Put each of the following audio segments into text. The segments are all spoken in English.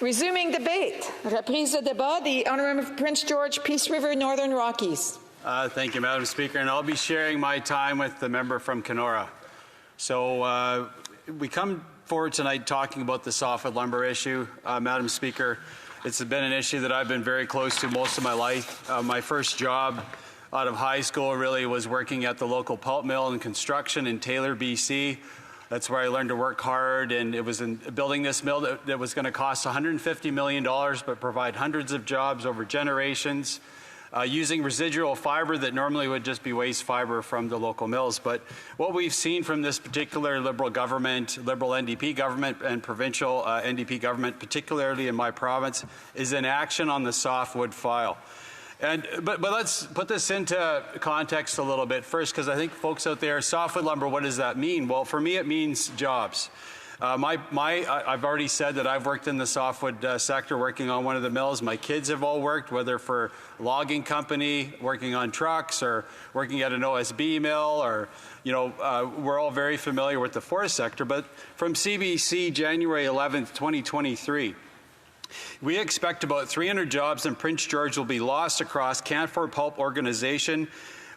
Resuming debate. Reprise de débat. The Honourable Prince George, Peace River, Northern Rockies. Thank you, Madam Speaker, and I'll be sharing my time with the member from Kenora. So we come forward tonight talking about the softwood lumber issue. Madam Speaker, it's been an issue that I've been very close to most of my life. My first job out of high school really was working at the local pulp mill and construction in Taylor, BC. That's where I learned to work hard, and it was in building this mill that was going to cost $150 million but provide hundreds of jobs over generations, using residual fiber that normally would just be waste fiber from the local mills. But what we've seen from this particular Liberal government, Liberal NDP government and provincial NDP government, particularly in my province, is inaction on the softwood file. But let's put this into context a little bit first, because I think folks out there, softwood lumber, what does that mean? Well, for me, it means jobs. I've already said that I've worked in the softwood sector, working on one of the mills. My kids have all worked, whether for a logging company, working on trucks, or working at an OSB mill, or, we're all very familiar with the forest sector. But from CBC, January 11th, 2023, we expect about 300 jobs in Prince George will be lost across Canfor Pulp Organization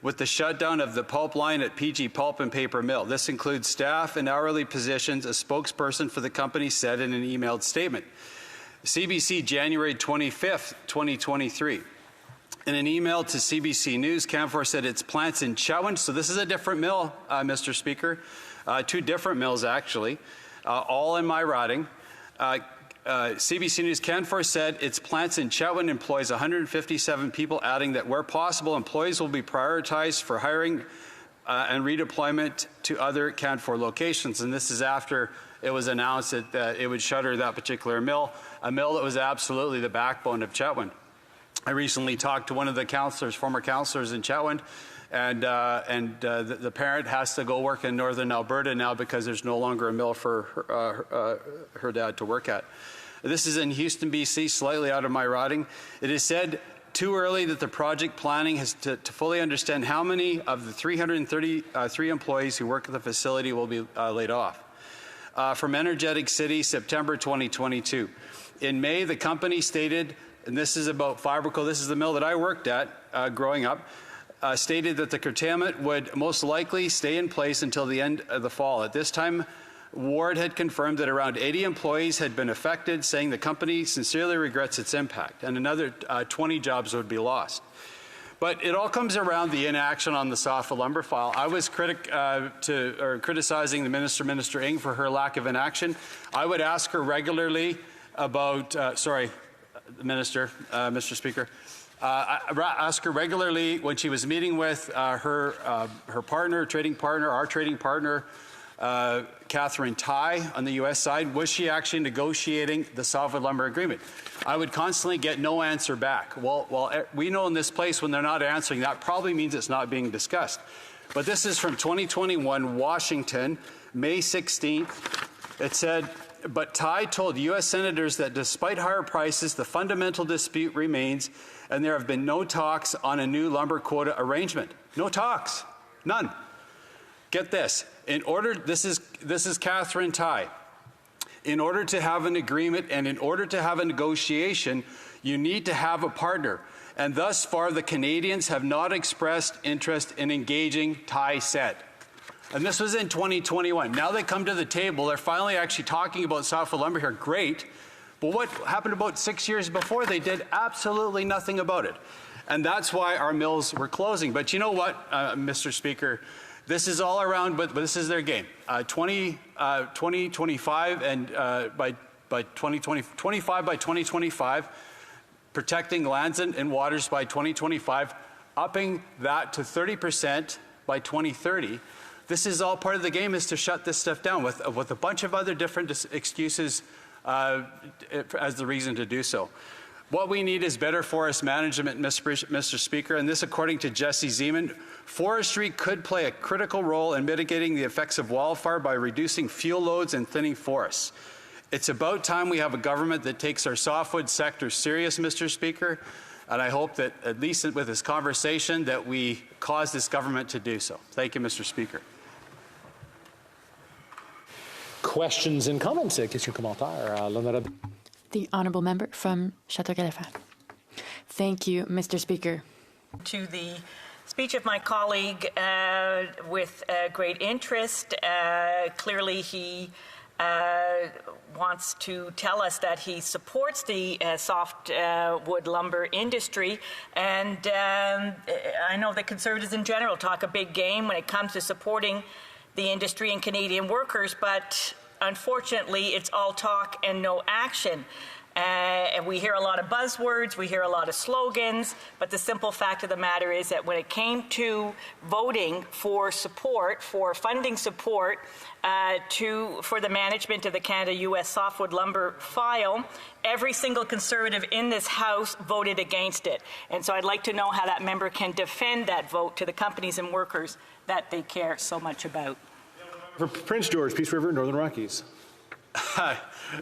with the shutdown of the pulp line at PG Pulp and Paper Mill. This includes staff and hourly positions, a spokesperson for the company said in an emailed statement. CBC, January 25th, 2023. In an email to CBC News, Canfor said its plants in Chetwynd, so this is a different mill, Mr. Speaker, two different mills actually, all in my riding. CBC News, Canfor said its plants in Chetwynd employs 157 people, adding that where possible, employees will be prioritized for hiring and redeployment to other Canfor locations. And this is after it was announced that it would shutter that particular mill, a mill that was absolutely the backbone of Chetwynd. I recently talked to one of the councillors, former councillors in Chetwynd, and the parent has to go work in northern Alberta now because there's no longer a mill for her dad to work at. This is in Houston, BC, slightly out of my riding. It is said too early that the project planning has to fully understand how many of the 333 employees who work at the facility will be laid off. From Energetic City, September 2022. In May, the company stated, and this is about Fiberco, this is the mill that I worked at growing up, stated that the curtailment would most likely stay in place until the end of the fall. At this time, Ward had confirmed that around 80 employees had been affected, saying the company sincerely regrets its impact, and another 20 jobs would be lost. But it all comes around the inaction on the softwood lumber file. I was criticizing the Minister Ng, for her lack of inaction. I would ask her regularly about, Mr. Speaker, I asked her regularly when she was meeting with her partner, trading partner, our trading partner, Catherine Tai on the U.S. side, was she actually negotiating the softwood lumber agreement? I would constantly get no answer back. Well, we know in this place when they're not answering, that probably means it's not being discussed. But this is from 2021, Washington, May 16th. It said, but Tai told U.S. senators that despite higher prices, the fundamental dispute remains, and there have been no talks on a new lumber quota arrangement. No talks. None. Get this. This is Catherine Tai. In order to have an agreement and in order to have a negotiation, you need to have a partner. And thus far, the Canadians have not expressed interest in engaging, Tai said. And this was in 2021. Now they come to the table. They're finally actually talking about softwood lumber here. Great. But what happened about 6 years before? They did absolutely nothing about it. And that's why our mills were closing. But you know what, Mr. Speaker? This is all around, but this is their game. 2025 and by 2025 by 2025, protecting lands and waters by 2025, upping that to 30% by 2030. This is all part of the game, is to shut this stuff down with a bunch of other different excuses as the reason to do so. What we need is better forest management, Mr. Speaker, and this, according to Jesse Zeman, forestry could play a critical role in mitigating the effects of wildfire by reducing fuel loads and thinning forests. It's about time we have a government that takes our softwood sector serious, Mr. Speaker, and I hope that, at least with this conversation, that we cause this government to do so. Thank you, Mr. Speaker. Questions and comments? Question commentaire. L'honorable. The Honourable Member from Château-Califat. Thank you, Mr. Speaker. To the speech of my colleague with great interest. Clearly, he wants to tell us that he supports the softwood lumber industry, and I know that Conservatives in general talk a big game when it comes to supporting the industry and Canadian workers, but unfortunately it's all talk and no action. And we hear a lot of buzzwords, we hear a lot of slogans, but the simple fact of the matter is that when it came to voting for support, for funding support for the management of the Canada-US softwood lumber file, every single Conservative in this House voted against it. And so I'd like to know how that member can defend that vote to the companies and workers that they care so much about. For Prince George, Peace River, Northern Rockies.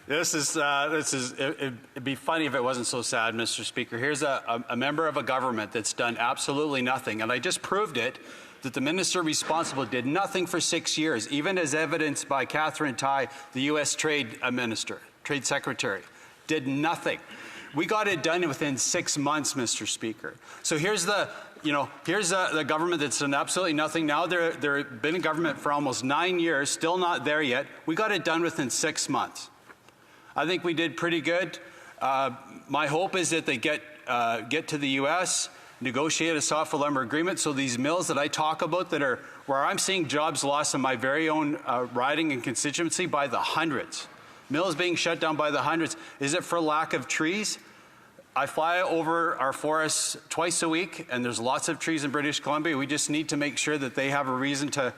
It'd be funny if it wasn't so sad, Mr. Speaker. Here's a member of a government that's done absolutely nothing, and I just proved it, that the minister responsible did nothing for 6 years, even as evidenced by Catherine Tai, the U.S. Trade Secretary, did nothing. We got it done within 6 months, Mr. Speaker. So here's the government that's done absolutely nothing. Now they've been in government for almost 9 years, still not there yet. We got it done within 6 months. I think we did pretty good. My hope is that they get to the U.S., negotiate a softwood lumber agreement, so these mills that I talk about that are where I'm seeing jobs lost in my very own riding and constituency by the hundreds. Mills being shut down by the hundreds. Is it for lack of trees? I fly over our forests twice a week, and there's lots of trees in British Columbia. We just need to make sure that they have a reason to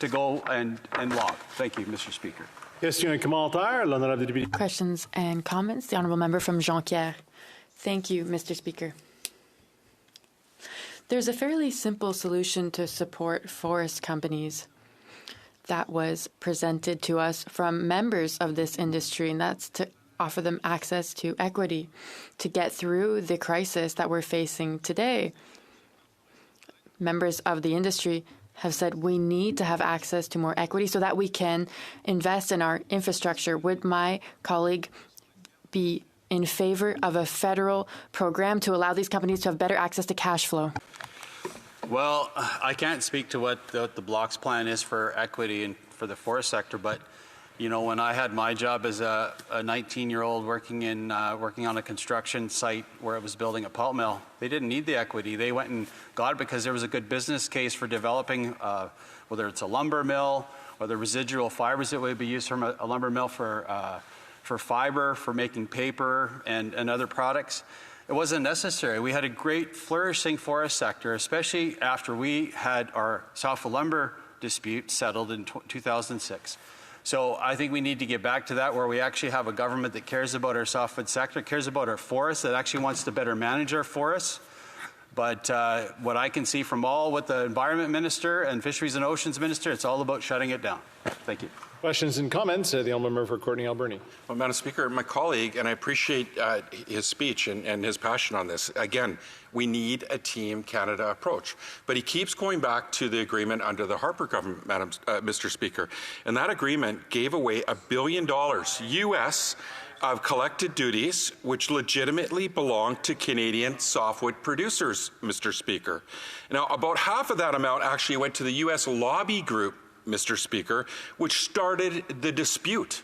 go and log. Thank you, Mr. Speaker. Question et commentaire, l'honorable député. Questions and comments? The Honourable Member from Jonquière. Thank you, Mr. Speaker. There's a fairly simple solution to support forest companies that was presented to us from members of this industry, and that's to offer them access to equity to get through the crisis that we're facing today. Members of the industry have said we need to have access to more equity so that we can invest in our infrastructure. Would my colleague be in favor of a federal program to allow these companies to have better access to cash flow? Well, I can't speak to what the Block's plan is for equity and for the forest sector, but you know, when I had my job as a 19-year-old working on a construction site where it was building a pulp mill, they didn't need the equity. They went and got it because there was a good business case for developing, whether it's a lumber mill or the residual fibers that would be used from a lumber mill for fiber, for making paper and other products. It wasn't necessary. We had a great flourishing forest sector, especially after we had our softwood lumber dispute settled in 2006. So I think we need to get back to that, where we actually have a government that cares about our softwood sector, cares about our forests, that actually wants to better manage our forests. But what I can see from what the Environment Minister and Fisheries and Oceans Minister, it's all about shutting it down. Thank you. Questions and comments? The honourable member for Courtenay Alberni. Well, Madam Speaker, my colleague, and I appreciate his speech and his passion on this. Again, we need a Team Canada approach. But he keeps going back to the agreement under the Harper government, Mr. Speaker. And that agreement gave away $1 billion US of collected duties which legitimately belong to Canadian softwood producers, Mr. Speaker. Now, about half of that amount actually went to the US lobby group, Mr. Speaker, which started the dispute.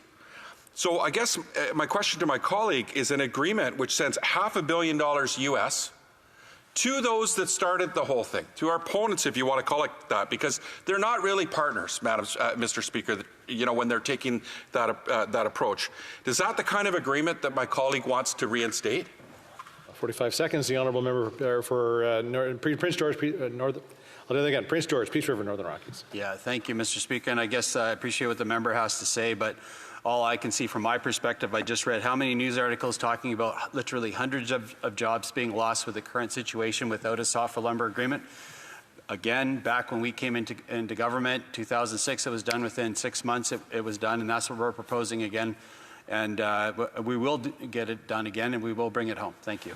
So I guess my question to my colleague is an agreement which sends $500 million US to those that started the whole thing, to our opponents, if you want to call it that, because they're not really partners, Mr. Speaker, you know, when they're taking that approach. Is that the kind of agreement that my colleague wants to reinstate? 45 seconds. The honourable member for Prince George, I'll do that again. Prince George, Peace River, Northern Rockies. Yeah, thank you, Mr. Speaker. And I guess I appreciate what the member has to say, but all I can see from my perspective, I just read how many news articles talking about literally hundreds of jobs being lost with the current situation without a softwood lumber agreement. Again, back when we came into government, 2006, it was done within 6 months. It was done, and that's what we're proposing again. And we will get it done again, and we will bring it home. Thank you.